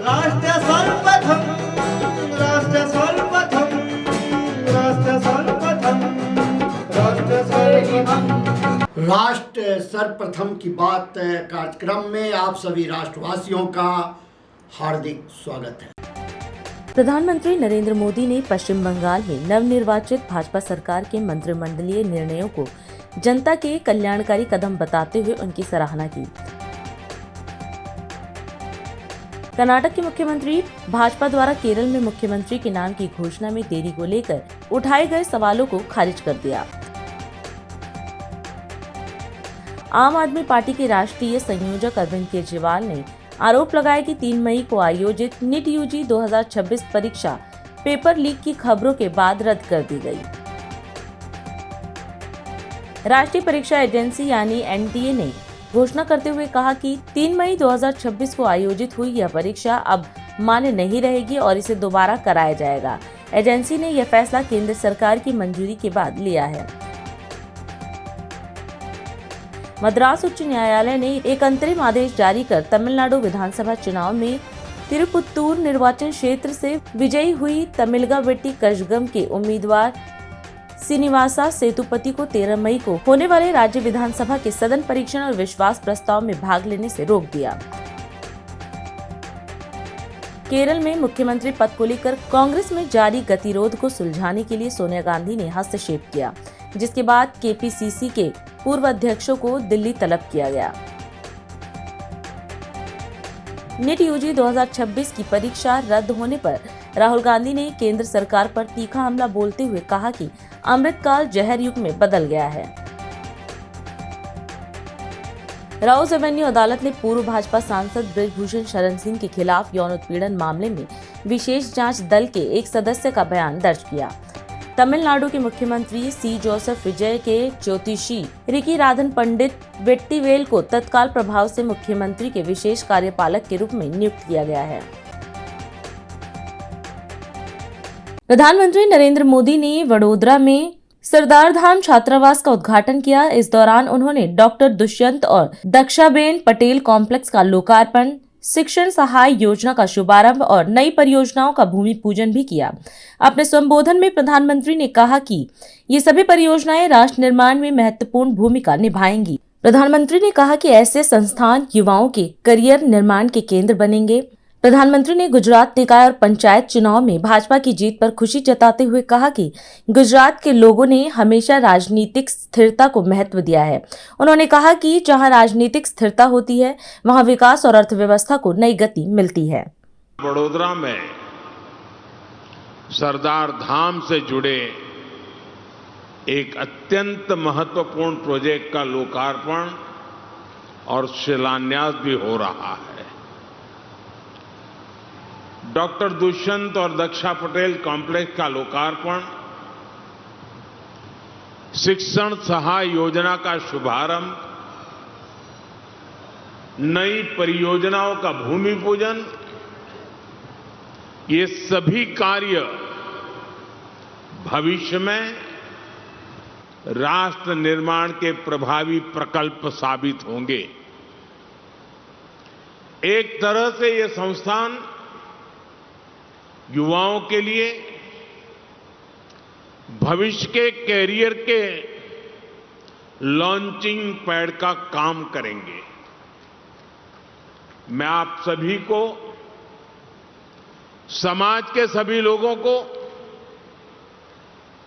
राष्ट्र सर्वप्रथम, राष्ट्र सर्वप्रथम, राष्ट्र सर्वप्रथम, राष्ट्र सर्वप्रथम। राष्ट्र सर्वप्रथम की बात कार्यक्रम में आप सभी राष्ट्रवासियों का हार्दिक स्वागत है। प्रधानमंत्री नरेंद्र मोदी ने पश्चिम बंगाल में नवनिर्वाचित भाजपा सरकार के मंत्रिमंडलीय निर्णयों को जनता के कल्याणकारी कदम बताते हुए उनकी सराहना की। कर्नाटक के मुख्यमंत्री भाजपा द्वारा केरल में मुख्यमंत्री के नाम की घोषणा में देरी को लेकर उठाए गए सवालों को खारिज कर दिया। आम आदमी पार्टी के राष्ट्रीय संयोजक अरविंद केजरीवाल ने आरोप लगाया कि 3 मई को आयोजित नीट यूजी 2026 परीक्षा पेपर लीक की खबरों के बाद रद्द कर दी गई। राष्ट्रीय परीक्षा एजेंसी यानी एनटीए ने घोषणा करते हुए कहा कि 3 मई 2026 को आयोजित हुई यह परीक्षा अब मान्य नहीं रहेगी और इसे दोबारा कराया जाएगा। एजेंसी ने यह फैसला केंद्र सरकार की मंजूरी के बाद लिया है। मद्रास उच्च न्यायालय ने एक अंतरिम आदेश जारी कर तमिलनाडु विधानसभा चुनाव में तिरुपुत्तूर निर्वाचन क्षेत्र से विजयी हुई तमिलगा-वेट्टी कजगम के उम्मीदवार श्रीनिवासा सेतुपति को 13 मई को होने वाले राज्य विधानसभा के सदन परीक्षण और विश्वास प्रस्ताव में भाग लेने से रोक दिया। केरल में मुख्यमंत्री पद को लेकर कांग्रेस में जारी गतिरोध को सुलझाने के लिए सोनिया गांधी ने हस्तक्षेप किया, जिसके बाद केपीसीसी के पूर्व अध्यक्षों को दिल्ली तलब किया गया। नीट यूजी 2026 की परीक्षा रद्द होने पर राहुल गांधी ने केंद्र सरकार पर तीखा हमला बोलते हुए कहा कि अमृतकाल जहर युग में बदल गया है। राउस एवेन्यू अदालत ने पूर्व भाजपा सांसद ब्रिजभूषण शरण सिंह के खिलाफ यौन उत्पीड़न मामले में विशेष जांच दल के एक सदस्य का बयान दर्ज किया। तमिलनाडु के मुख्यमंत्री सी जोसेफ विजय के ज्योतिषी रिकी राधन पंडित वेट्टीवेल को तत्काल प्रभाव से मुख्यमंत्री के विशेष कार्यपालक के रूप में नियुक्त किया गया है। प्रधानमंत्री नरेंद्र मोदी ने वडोदरा में सरदार धाम छात्रावास का उद्घाटन किया। इस दौरान उन्होंने डॉक्टर दुष्यंत और दक्षाबेन पटेल कॉम्प्लेक्स का लोकार्पण, शिक्षण सहाय योजना का शुभारंभ और नई परियोजनाओं का भूमि पूजन भी किया। अपने संबोधन में प्रधानमंत्री ने कहा कि ये सभी परियोजनाएं राष्ट्र निर्माण में महत्वपूर्ण भूमिका निभाएंगी। प्रधानमंत्री ने कहा कि ऐसे संस्थान युवाओं के करियर निर्माण के केंद्र बनेंगे। प्रधानमंत्री ने गुजरात निकाय और पंचायत चुनाव में भाजपा की जीत पर खुशी जताते हुए कहा कि गुजरात के लोगों ने हमेशा राजनीतिक स्थिरता को महत्व दिया है। उन्होंने कहा कि जहां राजनीतिक स्थिरता होती है, वहां विकास और अर्थव्यवस्था को नई गति मिलती है। वडोदरा में सरदार धाम से जुड़े एक अत्यंत महत्वपूर्ण प्रोजेक्ट का लोकार्पण और शिलान्यास भी हो रहा है। डॉक्टर दुष्यंत और दक्षा पटेल कॉम्प्लेक्स का लोकार्पण, शिक्षण सहाय योजना का शुभारंभ, नई परियोजनाओं का भूमि पूजन, ये सभी कार्य भविष्य में राष्ट्र निर्माण के प्रभावी प्रकल्प साबित होंगे। एक तरह से ये संस्थान युवाओं के लिए भविष्य के कैरियर के लॉन्चिंग पैड का काम करेंगे। मैं आप सभी को, समाज के सभी लोगों को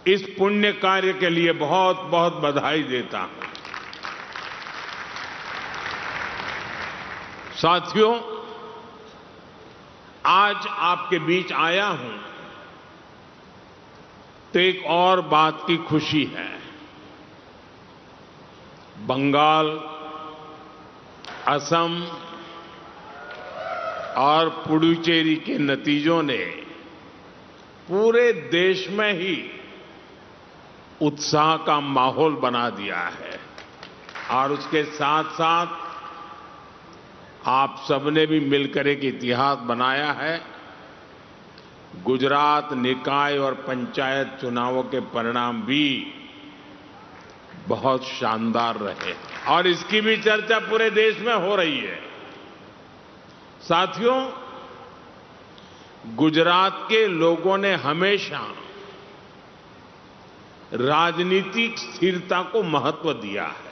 इस पुण्य कार्य के लिए बहुत बहुत बधाई देता हूं। साथियों, आज आपके बीच आया हूं तो एक और बात की खुशी है। बंगाल, असम और पुडुचेरी के नतीजों ने पूरे देश में ही उत्साह का माहौल बना दिया है और उसके साथ साथ आप सबने भी मिलकर एक इतिहास बनाया है। गुजरात निकाय और पंचायत चुनावों के परिणाम भी बहुत शानदार रहे और इसकी भी चर्चा पूरे देश में हो रही है। साथियों, गुजरात के लोगों ने हमेशा राजनीतिक स्थिरता को महत्व दिया है।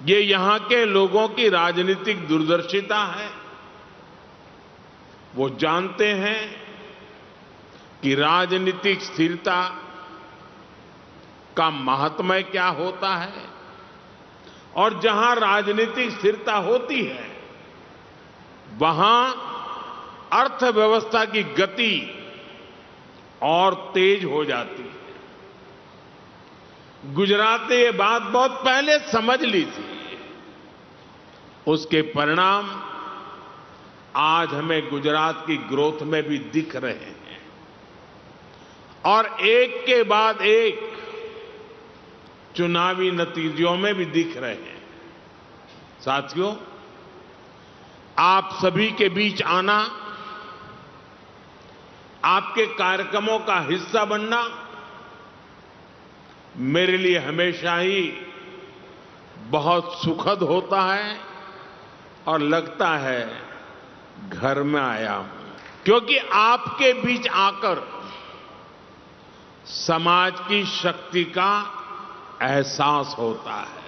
ये यहां के लोगों की राजनीतिक दूरदर्शिता है। वो जानते हैं कि राजनीतिक स्थिरता का महात्म्य क्या होता है और जहां राजनीतिक स्थिरता होती है वहां अर्थव्यवस्था की गति और तेज हो जाती है। गुजरात ने ये बात बहुत पहले समझ ली थी। उसके परिणाम आज हमें गुजरात की ग्रोथ में भी दिख रहे हैं और एक के बाद एक चुनावी नतीजों में भी दिख रहे हैं। साथियों, आप सभी के बीच आना, आपके कार्यक्रमों का हिस्सा बनना मेरे लिए हमेशा ही बहुत सुखद होता है और लगता है घर में आया हूं, क्योंकि आपके बीच आकर समाज की शक्ति का एहसास होता है।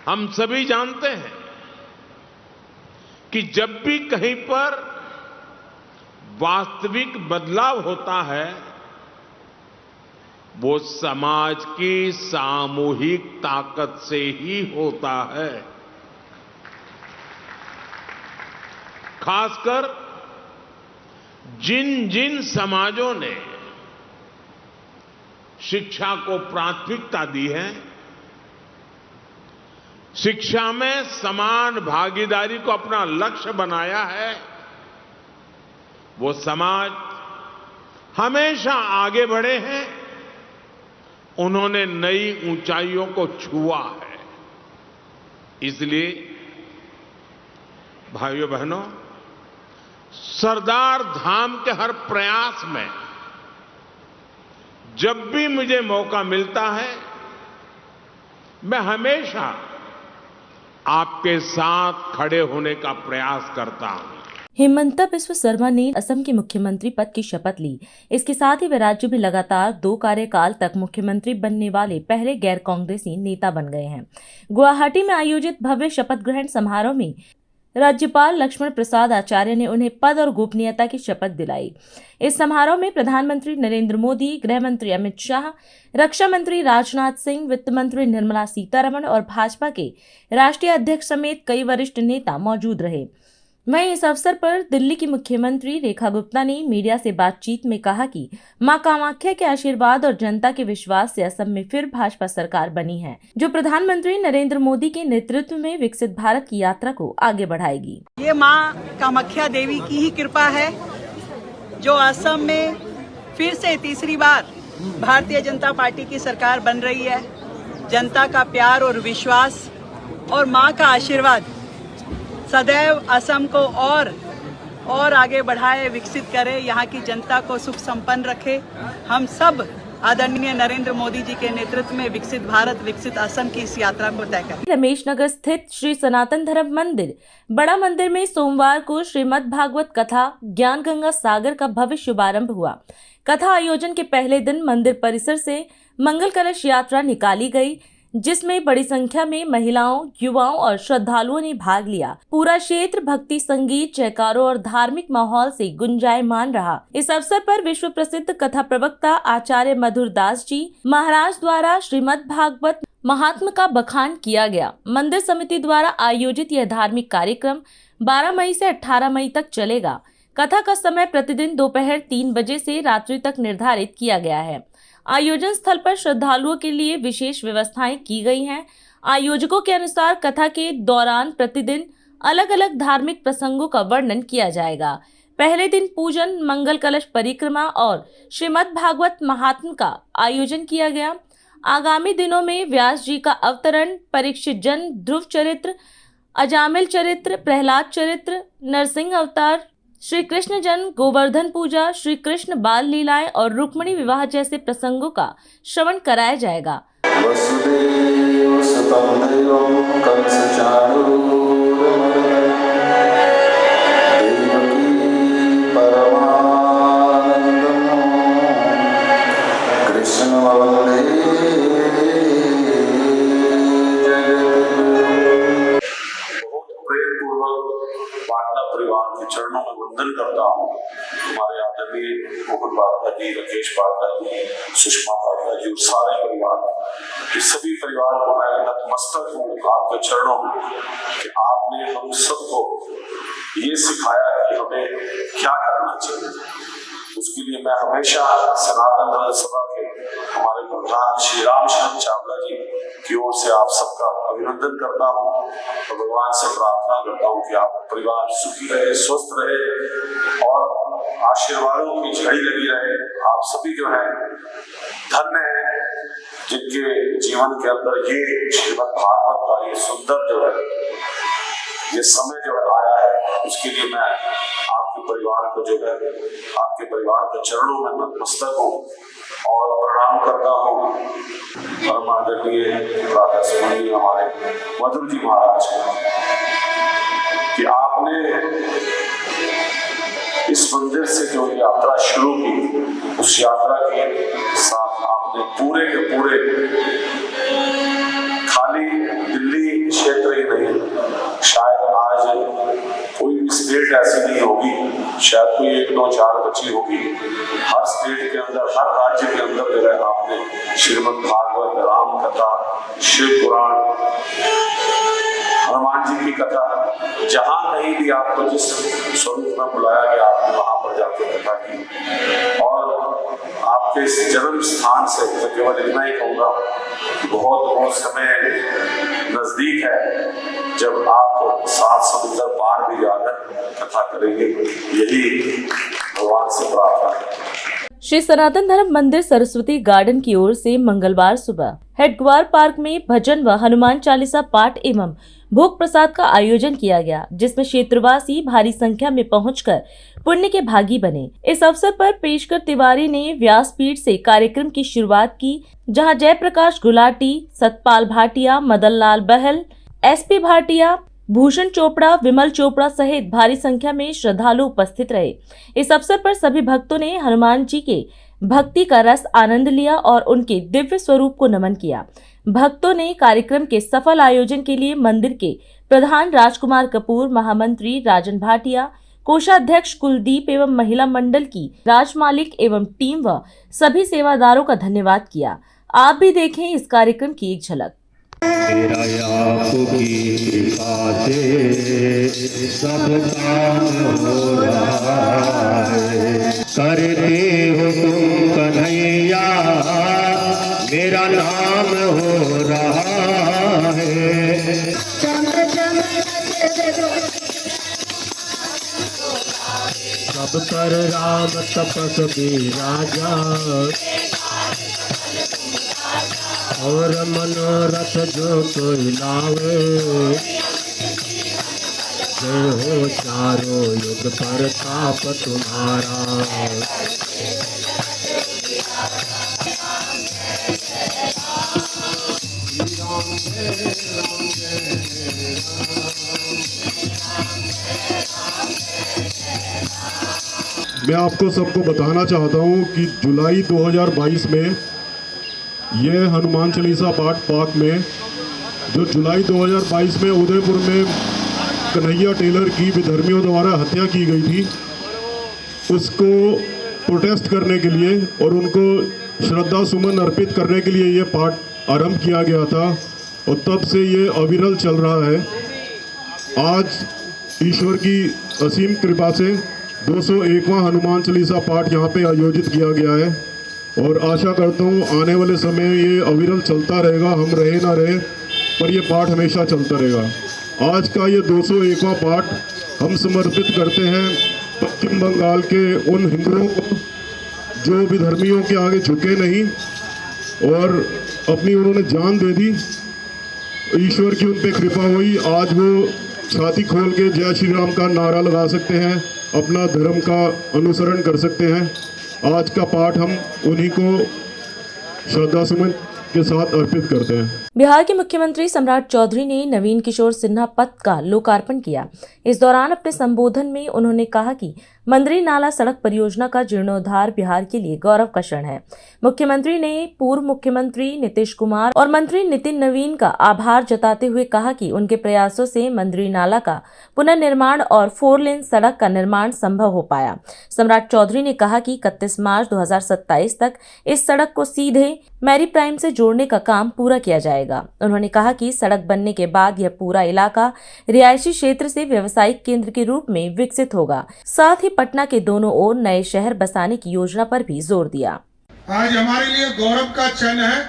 हम सभी जानते हैं कि जब भी कहीं पर वास्तविक बदलाव होता है वो समाज की सामूहिक ताकत से ही होता है। खासकर जिन जिन समाजों ने शिक्षा को प्राथमिकता दी है, शिक्षा में समान भागीदारी को अपना लक्ष्य बनाया है, वो समाज हमेशा आगे बढ़े हैं। उन्होंने नई ऊंचाइयों को छुआ है। इसलिए भाइयों बहनों, सरदार धाम के हर प्रयास में जब भी मुझे मौका मिलता है मैं हमेशा आपके साथ खड़े होने का प्रयास करता हूं। हेमंता बिस्वा शर्मा ने असम के मुख्यमंत्री पद की शपथ ली। इसके साथ ही वे राज्य में लगातार 2 कार्यकाल तक मुख्यमंत्री बनने वाले पहले गैर कांग्रेसी नेता बन गए हैं। गुवाहाटी में आयोजित भव्य शपथ ग्रहण समारोह में राज्यपाल लक्ष्मण प्रसाद आचार्य ने उन्हें पद और गोपनीयता की शपथ दिलाई। इस समारोह में प्रधानमंत्री नरेंद्र मोदी, गृह मंत्री अमित शाह, रक्षा मंत्री राजनाथ सिंह, वित्त मंत्री निर्मला सीतारमण और भाजपा के राष्ट्रीय अध्यक्ष समेत कई वरिष्ठ नेता मौजूद रहे। वहीं इस अवसर पर दिल्ली की मुख्यमंत्री रेखा गुप्ता ने मीडिया से बातचीत में कहा कि मां कामाख्या के आशीर्वाद और जनता के विश्वास से असम में फिर भाजपा सरकार बनी है, जो प्रधानमंत्री नरेंद्र मोदी के नेतृत्व में विकसित भारत की यात्रा को आगे बढ़ाएगी। ये मां कामाख्या देवी की ही कृपा है जो असम में फिर से तीसरी बार भारतीय जनता पार्टी की सरकार बन रही है। जनता का प्यार और विश्वास और मां का आशीर्वाद सदैव असम को और आगे बढ़ाए, विकसित करे, यहाँ की जनता को सुख संपन्न रखे। हम सब आदरणीय नरेंद्र मोदी जी के नेतृत्व में विकसित भारत, विकसित असम की इस यात्रा को तय करें। रमेश नगर स्थित श्री सनातन धर्म मंदिर बड़ा मंदिर में सोमवार को श्रीमद् भागवत कथा ज्ञान गंगा सागर का भव्य शुभारंभ हुआ। कथा आयोजन के पहले दिन मंदिर परिसर से मंगल कलश यात्रा निकाली गई, जिसमें बड़ी संख्या में महिलाओं, युवाओं और श्रद्धालुओं ने भाग लिया। पूरा क्षेत्र भक्ति संगीत, जयकारों और धार्मिक माहौल से गुंजायमान रहा। इस अवसर पर विश्व प्रसिद्ध कथा प्रवक्ता आचार्य मधुर दास जी महाराज द्वारा श्रीमद् भागवत महात्म्य का बखान किया गया। मंदिर समिति द्वारा आयोजित यह धार्मिक कार्यक्रम 12 मई से 18 मई तक चलेगा। कथा का समय प्रतिदिन दोपहर 3 बजे से रात्रि तक निर्धारित किया गया है। आयोजन स्थल पर श्रद्धालुओं के लिए विशेष व्यवस्थाएं की गई हैं। आयोजकों के अनुसार कथा के दौरान प्रतिदिन अलग अलग धार्मिक प्रसंगों का वर्णन किया जाएगा। पहले दिन पूजन, मंगल कलश परिक्रमा और श्रीमद् भागवत महात्म्य का आयोजन किया गया। आगामी दिनों में व्यास जी का अवतरण, परीक्षित जन, ध्रुव चरित्र, अजामिल चरित्र, प्रहलाद चरित्र, नरसिंह अवतार, श्री कृष्ण जन्म, गोवर्धन पूजा, श्री कृष्ण बाल लीलाएं और रुक्मिणी विवाह जैसे प्रसंगों का श्रवण कराया जाएगा। वसुदेव सुतं देवं कंसचाणूरमर्दनं के चरणों में वंदन करता हूँ। हमारे आदरणीय मोहन पाठक जी, राकेश पाठक जी, सुषमा पाठक जी और सारे परिवार, इस सभी परिवार को मैं नतमस्तक हूँ आपके चरणों में कि आपने हम सबको ये सिखाया कि हमें क्या करना चाहिए। उसके लिए मैं हमेशा सनातन धर्म सभा के हमारे प्रधान श्री राम शरण चावला जी की ओर से आप सबका अभिनंदन करता हूँ और भगवान से प्रार्थना करता हूँ कि आप परिवार सुखी रहे, स्वस्थ रहे और आशीर्वादों की झड़ी लगी रहे। आप सभी जो है धन्य है जिनके जीवन के अंदर ये श्रीमद् भागवत का ये सुंदर जो है ये समय जो आया है, उसके लिए मैं आपके परिवार को जो है आपके परिवार के चरणों में नतमस्तक हूँ और प्रणाम करता हूँ। परम आदरणीय राधा स्वामी हमारे मधुर जी महाराज कि आपने इस मंदिर से जो यात्रा शुरू की, उस यात्रा के साथ आपने पूरे के पूरे खाली दिल्ली क्षेत्र ही नहीं, शायद आज कोई भी स्टेट ऐसी नहीं होगी, शायद कोई 1, 2, 4 बची होगी। हर स्टेट के अंदर, हर राज्य के अंदर जो है आपने श्रीमद् भागवत, राम कथा, शिव पुराण, हनुमान जी की कथा, जहां कहीं भी आपको जिस स्वरूप में बुलाया गया आपने वहां पर जाकर कथा की। और आपके इस जन्म स्थान से मैं केवल इतना ही कहूँगा, बहुत समय नजदीक है जब आप 7 समुद्र पार भी जाकर कथा करेंगे। यही भगवान से प्रार्थना है। श्री सनातन धर्म मंदिर सरस्वती गार्डन की ओर से मंगलवार सुबह हेडग्वार पार्क में भजन व हनुमान चालीसा पाठ एवं भोग प्रसाद का आयोजन किया गया, जिसमें क्षेत्रवासी भारी संख्या में पहुंचकर पुण्य के भागी बने। इस अवसर पर पेशकर तिवारी ने व्यासपीठ से कार्यक्रम की शुरुआत की, जहां जयप्रकाश गुलाटी, सतपाल भाटिया, मदन लाल बहल, SP भाटिया, भूषण चोपड़ा, विमल चोपड़ा सहित भारी संख्या में श्रद्धालु उपस्थित रहे। इस अवसर पर सभी भक्तों ने हनुमान जी के भक्ति का रस आनंद लिया और उनके दिव्य स्वरूप को नमन किया। भक्तों ने कार्यक्रम के सफल आयोजन के लिए मंदिर के प्रधान राजकुमार कपूर, महामंत्री राजन भाटिया, कोषाध्यक्ष कुलदीप एवं महिला मंडल की राजमालिक एवं टीम व सभी सेवादारों का धन्यवाद किया। आप भी देखें इस कार्यक्रम की एक झलक। तेरा आपकी कृपा से सब काम हो रहा है। करते हो तुम कन्हैया, मेरा नाम हो रहा है। सब कर राम तपस्वी राजा, और मनोरथ जो कोई लावे, जय हो चारों युग प्रताप तुम्हारा। मैं आपको सबको बताना चाहता हूँ कि जुलाई 2022 में ये हनुमान चालीसा पाठ पार्क में जो जुलाई 2022 में उदयपुर में कन्हैया टेलर की विधर्मियों द्वारा हत्या की गई थी, उसको प्रोटेस्ट करने के लिए और उनको श्रद्धा सुमन अर्पित करने के लिए ये पाठ आरंभ किया गया था और तब से ये अविरल चल रहा है। आज ईश्वर की असीम कृपा से 201वां हनुमान चालीसा पाठ यहाँ पे आयोजित किया गया है और आशा करता हूँ आने वाले समय में ये अविरल चलता रहेगा। हम रहे ना रहे पर ये पाठ हमेशा चलता रहेगा। आज का ये 201वां पाठ हम समर्पित करते हैं पश्चिम बंगाल के उन हिंदुओं को जो विधर्मियों के आगे झुके नहीं और अपनी उन्होंने जान दे दी। ईश्वर की उन पर कृपा हुई, आज वो छाती खोल के जय श्री राम का नारा लगा सकते हैं, अपना धर्म का अनुसरण कर सकते हैं। आज का पाठ हम उन्हीं को श्रद्धा सुमन के साथ अर्पित करते हैं। बिहार के मुख्यमंत्री सम्राट चौधरी ने नवीन किशोर सिन्हा पथ का लोकार्पण किया। इस दौरान अपने संबोधन में उन्होंने कहा कि मंदरी नाला सड़क परियोजना का जीर्णोद्धार बिहार के लिए गौरव का क्षण है। मुख्यमंत्री ने पूर्व मुख्यमंत्री नीतीश कुमार और मंत्री नितिन नवीन का आभार जताते हुए कहा कि उनके प्रयासों से मंदरी नाला का पुनर्निर्माण और 4 लेन सड़क का निर्माण संभव हो पाया। सम्राट चौधरी ने कहा कि 31 मार्च 2027 तक इस सड़क को सीधे मैरी प्राइम से जोड़ने का काम पूरा किया जाएगा। उन्होंने कहा कि सड़क बनने के बाद यह पूरा इलाका रिहायशी क्षेत्र से व्यावसायिक केंद्र के रूप में विकसित होगा। साथ ही पटना के दोनों ओर नए शहर बसाने की योजना पर भी जोर दिया। आज हमारे लिए गौरव का क्षण है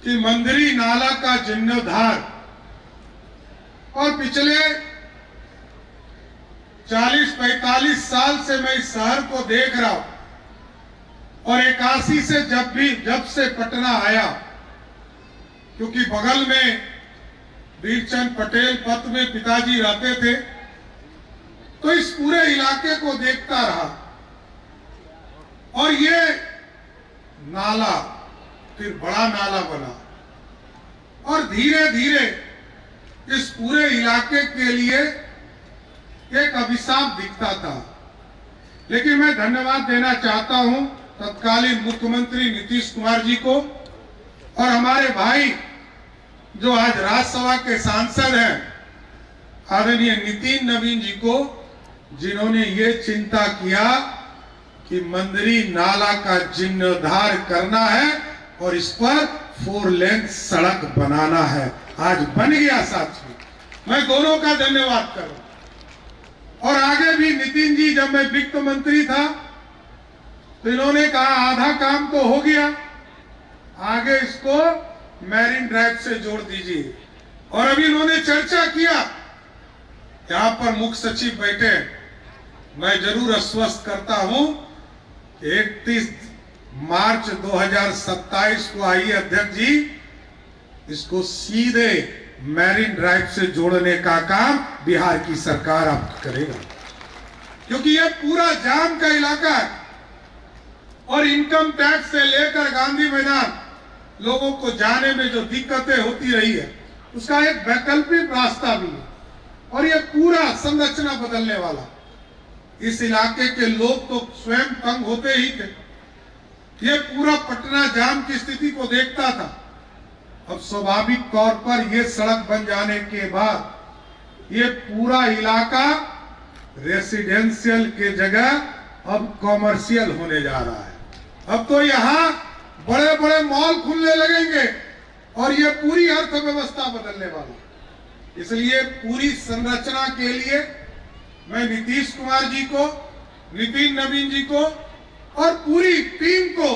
कि मंदरी नाला का जीर्णोद्धार और पिछले 40-45 साल से मैं इस शहर को देख रहा हूं और 81 से जब से पटना आया, क्योंकि बगल में वीरचंद पटेल पथ में पिताजी रहते थे, तो इस पूरे इलाके को देखता रहा और ये नाला फिर बड़ा नाला बना और धीरे धीरे इस पूरे इलाके के लिए एक अभिशाप दिखता था। लेकिन मैं धन्यवाद देना चाहता हूं तत्कालीन मुख्यमंत्री नीतीश कुमार जी को और हमारे भाई जो आज राज्यसभा के सांसद हैं आदरणीय नितिन नवीन जी को, जिन्होंने ये चिंता किया कि मंदरी नाला का जीर्णोद्धार करना है और इस पर 4 लेन सड़क बनाना है। आज बन गया साथियों, मैं दोनों का धन्यवाद करूं। और आगे भी नितिन जी, जब मैं वित्त मंत्री था तो इन्होंने कहा आधा काम तो हो गया, आगे इसको मैरीन ड्राइव से जोड़ दीजिए। और अभी इन्होंने चर्चा किया, यहां पर मुख्य सचिव बैठे, मैं जरूर आश्वस्त करता हूं कि 31 मार्च 2027 को आइए अध्यक्ष जी, इसको सीधे मैरीन ड्राइव से जोड़ने का काम बिहार की सरकार अब करेगा, क्योंकि ये पूरा जाम का इलाका है और इनकम टैक्स से लेकर गांधी मैदान लोगों को जाने में जो दिक्कतें होती रही है, उसका एक वैकल्पिक रास्ता भी है और ये पूरा संरचना बदलने वाला। इस इलाके के लोग तो स्वयं तंग होते ही थे। ये पूरा पटना जाम की स्थिति को देखता था। अब स्वाभाविक तौर पर ये सड़क बन जाने के बाद ये पूरा इलाका रेसिडेंशियल के जगह अब कॉमर्शियल होने जा रहा है। अब तो यहाँ बड़े बड़े मॉल खुलने लगेंगे और ये पूरी अर्थव्यवस्था बदलने वाली। इसलिए पूरी संरचना के लिए मैं नीतीश कुमार जी को, नितिन नवीन जी को और पूरी टीम को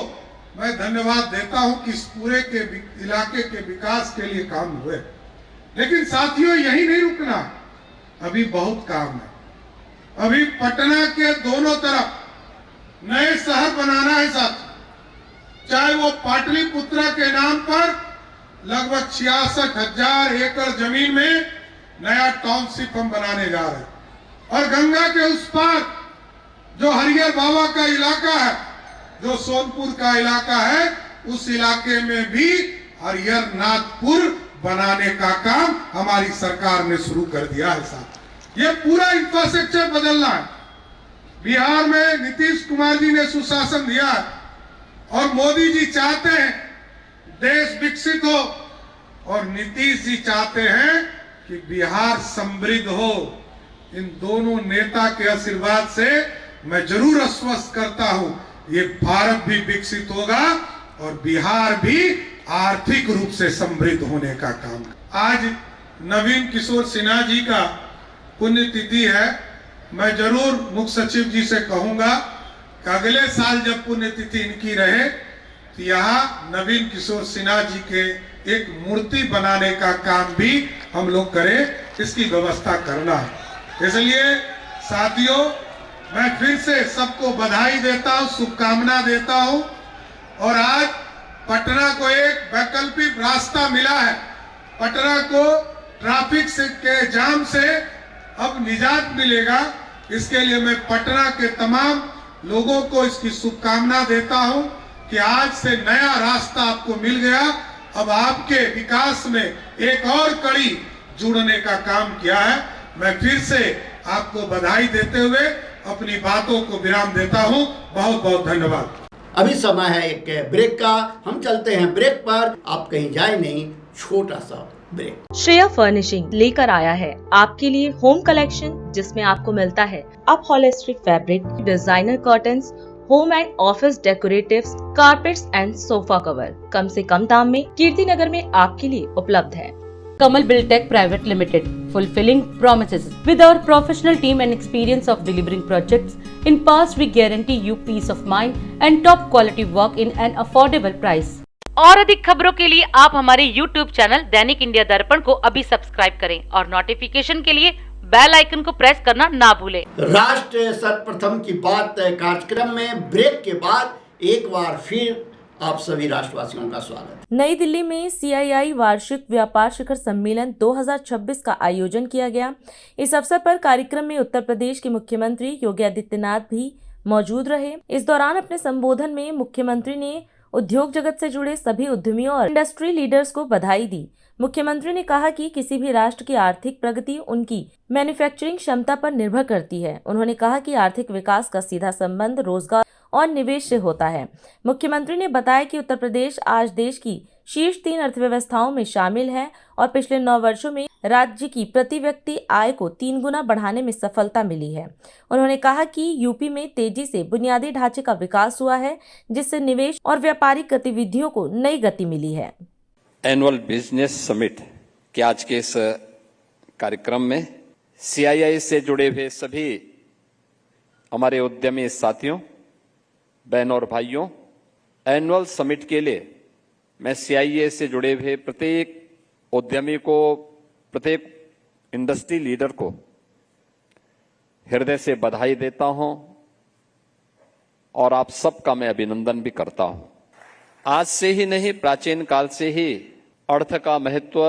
मैं धन्यवाद देता हूं कि इस पूरे के इलाके के विकास के लिए काम हुए। लेकिन साथियों, यही नहीं रुकना, अभी बहुत काम है। अभी पटना के दोनों तरफ नए शहर बनाना है साथियों। चाहे वो पाटलिपुत्रा के नाम पर लगभग 66,000 एकड़ जमीन में नया टाउनशिप हम बनाने जा रहे हैं, और गंगा के उस पार जो हरियर बाबा का इलाका है, जो सोनपुर का इलाका है, उस इलाके में भी हरियर नाथपुर बनाने का काम हमारी सरकार ने शुरू कर दिया है साहब। ये पूरा इंफ्रास्ट्रक्चर बदलना है। बिहार में नीतीश कुमार जी ने सुशासन दिया है और मोदी जी चाहते हैं देश विकसित हो और नीतीश जी चाहते हैं कि बिहार समृद्ध हो। इन दोनों नेता के आशीर्वाद से मैं जरूर आश्वस्त करता हूं, ये भारत भी विकसित होगा और बिहार भी आर्थिक रूप से समृद्ध होने का काम। आज नवीन किशोर सिन्हा जी का पुण्यतिथि है। मैं जरूर मुख्य सचिव जी से कहूंगा कि अगले साल जब पुण्यतिथि इनकी रहे तो यहाँ नवीन किशोर सिन्हा जी के एक मूर्ति बनाने का काम भी हम लोग करें, इसकी व्यवस्था करना है। इसलिए साथियों, मैं फिर से सबको बधाई देता हूं, शुभकामना देता हूं। और आज पटना को एक वैकल्पिक रास्ता मिला है। पटना को ट्रैफिक के जाम से अब निजात मिलेगा। इसके लिए मैं पटना के तमाम लोगों को इसकी शुभकामना देता हूं कि आज से नया रास्ता आपको मिल गया। अब आपके विकास में एक और कड़ी जुड़ने का काम किया है। मैं फिर से आपको बधाई देते हुए अपनी बातों को विराम देता हूं। बहुत बहुत धन्यवाद। अभी समय है एक ब्रेक का, हम चलते हैं ब्रेक पर, आप कहीं जाए नहीं, छोटा सा ब्रेक। श्रेया फर्निशिंग लेकर आया है आपके लिए होम कलेक्शन, जिसमें आपको मिलता है upholstery fabric, designer curtains, home and office decoratives, carpets and sofa cover कम से कम दाम में कीर्ति नगर में आपके लिए उपलब्ध है। Kamal Buildtech Private Limited, fulfilling promises. With our professional team and experience of delivering projects, in past we guarantee you peace of mind and top quality work in an affordable price. और अधिक खबरों के लिए आप हमारे YouTube channel दैनिक India दर्पण को अभी सब्सक्राइब करें और नोटिफिकेशन के लिए बेल आइकन को प्रेस करना ना भूलें। राष्ट्र सर्वप्रथम की बात कार्यक्रम में ब्रेक के बाद एक बार फिर आप सभी राष्ट्रवासियों का स्वागत। नई दिल्ली में CII वार्षिक व्यापार शिखर सम्मेलन 2026 का आयोजन किया गया। इस अवसर पर कार्यक्रम में उत्तर प्रदेश के मुख्यमंत्री योगी आदित्यनाथ भी मौजूद रहे। इस दौरान अपने संबोधन में मुख्यमंत्री ने उद्योग जगत से जुड़े सभी उद्यमियों और इंडस्ट्री लीडर्स को बधाई दी। मुख्यमंत्री ने कहा कि किसी भी राष्ट्र की आर्थिक प्रगति उनकी मैन्युफैक्चरिंग क्षमता पर निर्भर करती है। उन्होंने कहा कि आर्थिक विकास का सीधा संबंध रोजगार और निवेश से होता है। मुख्यमंत्री ने बताया कि उत्तर प्रदेश आज देश की शीर्ष 3 अर्थव्यवस्थाओं में शामिल है और पिछले 9 वर्षों में राज्य की प्रति व्यक्ति आय को 3 गुना बढ़ाने में सफलता मिली है। उन्होंने कहा कि यूपी में तेजी से बुनियादी ढांचे का विकास हुआ है, जिससे निवेश और व्यापारिक गतिविधियों को नई गति मिली है। एनुअल बिजनेस समिट के आज के इस कार्यक्रम में CII से जुड़े हुए सभी हमारे उद्यमी साथियों, बहनों और भाइयों, एनुअल समिट के लिए मैं CII से जुड़े हुए प्रत्येक उद्यमी को, प्रत्येक इंडस्ट्री लीडर को हृदय से बधाई देता हूं और आप सबका मैं अभिनंदन भी करता हूं। आज से ही नहीं, प्राचीन काल से ही अर्थ का महत्व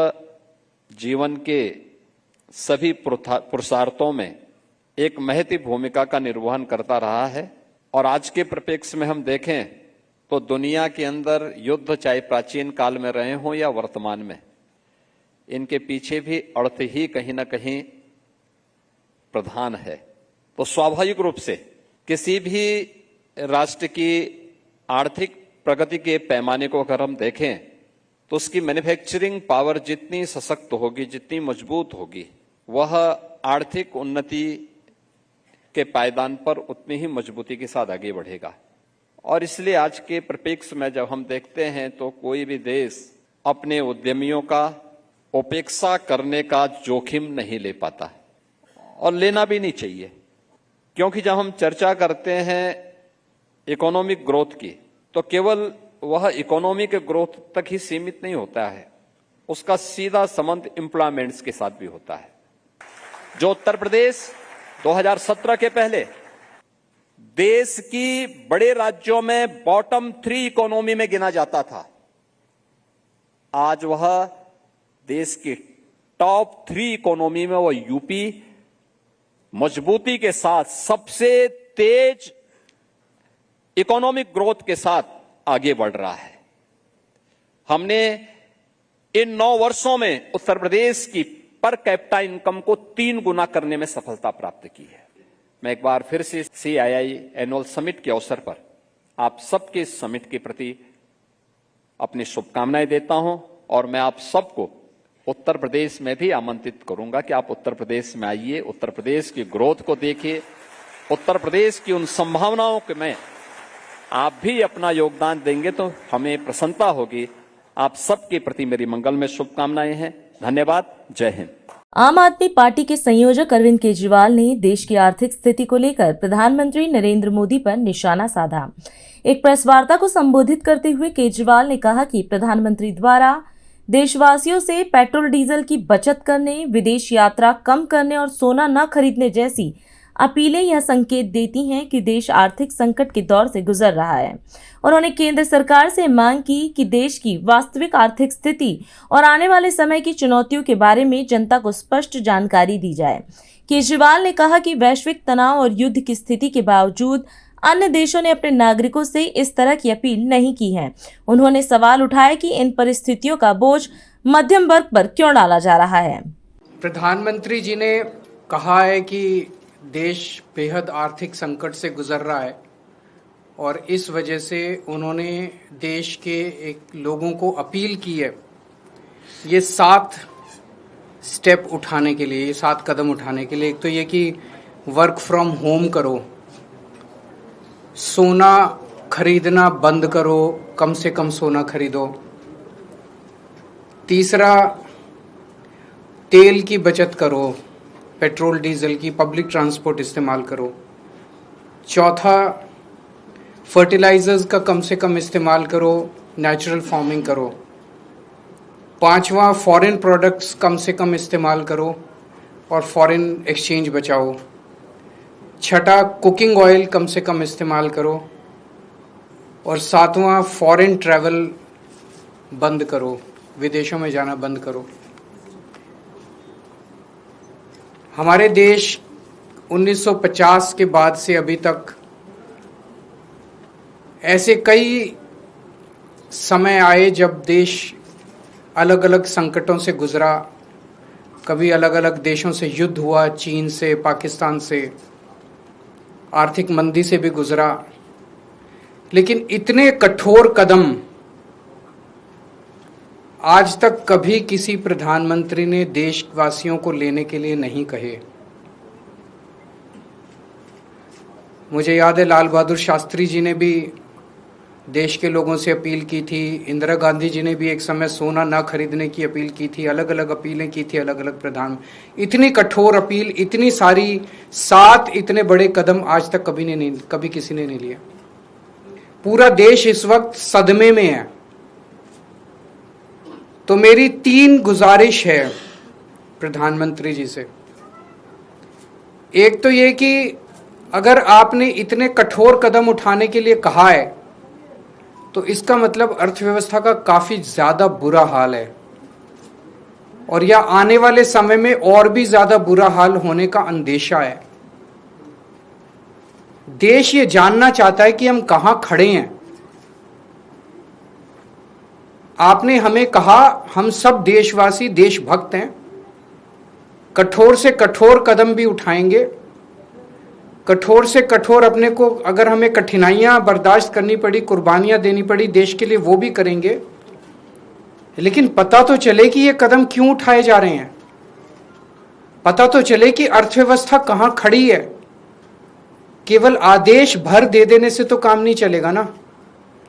जीवन के सभी पुरुषार्थों में एक महती भूमिका का निर्वहन करता रहा है। और आज के परिप्रेक्ष्य में हम देखें तो दुनिया के अंदर युद्ध चाहे प्राचीन काल में रहे हों या वर्तमान में, इनके पीछे भी अर्थ ही कहीं ना कहीं प्रधान है। तो स्वाभाविक रूप से किसी भी राष्ट्र की आर्थिक प्रगति के पैमाने को अगर हम देखें तो उसकी मैन्युफैक्चरिंग पावर जितनी सशक्त होगी, जितनी मजबूत होगी, वह आर्थिक उन्नति के पायदान पर उतनी ही मजबूती के साथ आगे बढ़ेगा। और इसलिए आज के परिप्रेक्ष्य में जब हम देखते हैं तो कोई भी देश अपने उद्यमियों का उपेक्षा करने का जोखिम नहीं ले पाता और लेना भी नहीं चाहिए, क्योंकि जब हम चर्चा करते हैं इकोनॉमिक ग्रोथ की तो केवल वह इकोनॉमिक ग्रोथ तक ही सीमित नहीं होता है, उसका सीधा संबंध एम्प्लॉयमेंट्स के साथ भी होता है। जो उत्तर प्रदेश 2017 के पहले देश की बड़े राज्यों में बॉटम 3 इकोनॉमी में गिना जाता था, आज वह देश की टॉप 3 इकोनॉमी में वह यूपी मजबूती के साथ सबसे तेज इकोनॉमिक ग्रोथ के साथ आगे बढ़ रहा है। हमने इन 9 वर्षों में उत्तर प्रदेश की पर कैपिटा इनकम को 3 गुना करने में सफलता प्राप्त की है। मैं एक बार फिर से CII एनुअल समिट के अवसर पर आप सबके समिट के प्रति अपनी शुभकामनाएं देता हूं और मैं आप सबको उत्तर प्रदेश में भी आमंत्रित करूंगा कि आप उत्तर प्रदेश में आइए, उत्तर प्रदेश की ग्रोथ को देखिए, उत्तर प्रदेश की उन संभावनाओं के में आप भी अपना योगदान देंगे तो हमें प्रसन्नता होगी। आप सबके प्रति मेरी मंगल में शुभकामनाएं हैं। धन्यवाद। जय हिंद। आम आदमी पार्टी के संयोजक अरविंद केजरीवाल ने देश की आर्थिक स्थिति को लेकर प्रधानमंत्री नरेंद्र मोदी पर निशाना साधा। एक प्रेस वार्ता को संबोधित करते हुए केजरीवाल ने कहा कि प्रधानमंत्री द्वारा देशवासियों से पेट्रोल डीजल की बचत करने, विदेश यात्रा कम करने और सोना न खरीदने जैसी अपीलें यह संकेत देती हैं कि देश आर्थिक संकट के दौर से गुजर रहा है। उन्होंने केंद्र सरकार से मांग की कि देश की वास्तविक आर्थिक स्थिति और आने वाले समय की चुनौतियों के बारे में जनता को स्पष्ट जानकारी दी जाए। केजरीवाल ने कहा कि वैश्विक तनाव और युद्ध की स्थिति के बावजूद अन्य देशों ने अपने नागरिकों से इस तरह की अपील नहीं की है। उन्होंने सवाल उठाया कि इन परिस्थितियों का बोझ मध्यम वर्ग पर क्यों डाला जा रहा है। प्रधानमंत्री जी ने कहा है कि देश बेहद आर्थिक संकट से गुजर रहा है और इस वजह से उन्होंने देश के एक लोगों को अपील की है ये 7 स्टेप उठाने के लिए, ये 7 कदम उठाने के लिए। एक तो ये कि वर्क फ्रॉम होम करो, सोना खरीदना बंद करो, कम से कम सोना खरीदो। तीसरा, तेल की बचत करो, पेट्रोल डीजल की, पब्लिक ट्रांसपोर्ट इस्तेमाल करो। चौथा, फर्टिलाइजर्स का कम से कम इस्तेमाल करो, नेचुरल फार्मिंग करो। पांचवा, फॉरेन प्रोडक्ट्स कम से कम इस्तेमाल करो और फॉरेन एक्सचेंज बचाओ। छठा, कुकिंग ऑयल कम से कम इस्तेमाल करो। और सातवां, फॉरेन ट्रैवल बंद करो, विदेशों में जाना बंद करो। हमारे देश 1950 के बाद से अभी तक ऐसे कई समय आए जब देश अलग अलग संकटों से गुजरा। कभी अलग अलग देशों से युद्ध हुआ, चीन से, पाकिस्तान से, आर्थिक मंदी से भी गुजरा। लेकिन इतने कठोर कदम आज तक कभी किसी प्रधानमंत्री ने देशवासियों को लेने के लिए नहीं कहे। मुझे याद है लाल बहादुर शास्त्री जी ने भी देश के लोगों से अपील की थी, इंदिरा गांधी जी ने भी एक समय सोना ना खरीदने की अपील की थी, अलग अलग अपीलें की थी अलग अलग प्रधान। इतनी कठोर अपील, इतनी सारी 7 इतने बड़े कदम आज तक कभी किसी ने नहीं लिया। पूरा देश इस वक्त सदमे में है। तो मेरी 3 गुजारिश है प्रधानमंत्री जी से। एक तो ये कि अगर आपने इतने कठोर कदम उठाने के लिए कहा है तो इसका मतलब अर्थव्यवस्था का काफी ज्यादा बुरा हाल है और या आने वाले समय में और भी ज्यादा बुरा हाल होने का अंदेशा है। देश ये जानना चाहता है कि हम कहां खड़े हैं। आपने हमें कहा हम सब देशवासी देशभक्त हैं, कठोर से कठोर कदम भी उठाएंगे, कठोर से कठोर अपने को अगर हमें कठिनाइयां बर्दाश्त करनी पड़ी, कुर्बानियां देनी पड़ी देश के लिए, वो भी करेंगे। लेकिन पता तो चले कि ये कदम क्यों उठाए जा रहे हैं, पता तो चले कि अर्थव्यवस्था कहां खड़ी है। केवल आदेश भर दे देने से तो काम नहीं चलेगा ना।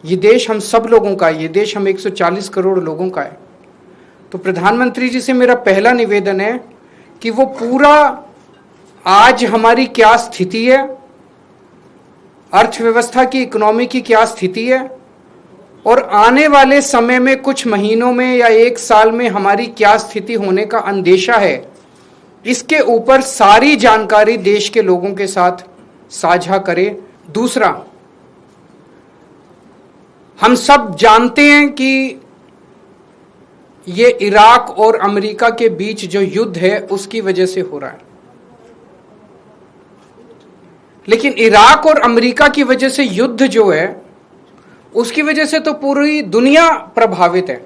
ये देश हम सब लोगों का है, ये देश हम 140 करोड़ लोगों का है। तो प्रधानमंत्री जी से मेरा पहला निवेदन है कि वो पूरा आज हमारी क्या स्थिति है, अर्थव्यवस्था की, इकोनॉमी की क्या स्थिति है और आने वाले समय में कुछ महीनों में या 1 साल में हमारी क्या स्थिति होने का अंदेशा है, इसके ऊपर सारी जानकारी देश के लोगों के साथ साझा करें। दूसरा, हम सब जानते हैं कि ये इराक और अमेरिका के बीच जो युद्ध है उसकी वजह से हो रहा है। लेकिन इराक और अमेरिका की वजह से युद्ध जो है उसकी वजह से तो पूरी दुनिया प्रभावित है,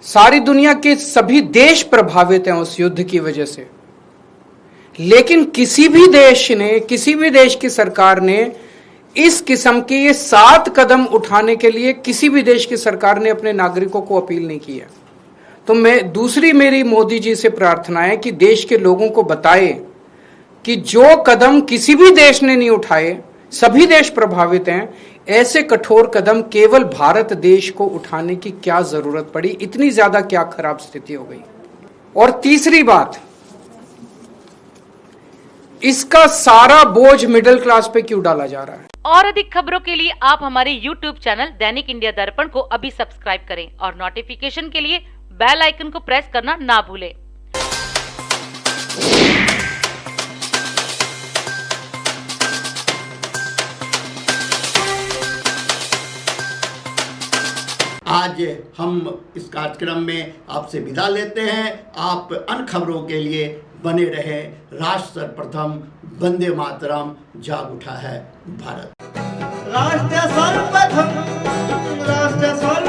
सारी दुनिया के सभी देश प्रभावित हैं उस युद्ध की वजह से। लेकिन किसी भी देश ने, किसी भी देश की सरकार ने इस किस्म के ये 7 कदम उठाने के लिए किसी भी देश की सरकार ने अपने नागरिकों को अपील नहीं की है। तो दूसरी मेरी मोदी जी से प्रार्थना है कि देश के लोगों को बताए कि जो कदम किसी भी देश ने नहीं उठाए, सभी देश प्रभावित हैं, ऐसे कठोर कदम केवल भारत देश को उठाने की क्या जरूरत पड़ी, इतनी ज्यादा क्या खराब स्थिति हो गई। और तीसरी बात, इसका सारा बोझ मिडिल क्लास पे क्यों डाला जा रहा है। और अधिक खबरों के लिए आप हमारे YouTube चैनल दैनिक इंडिया दर्पण को अभी सब्सक्राइब करें और नोटिफिकेशन के लिए बेल आइकन को प्रेस करना ना भूलें। आज हम इस कार्यक्रम में आपसे विदा लेते हैं। आप अन्य खबरों के लिए बने रहे। राष्ट्र सर्वप्रथम, वंदे मातरम, जाग उठा है भारत। राष्ट्र सर्वप्रथम, राष्ट्र सर्वप्रथम।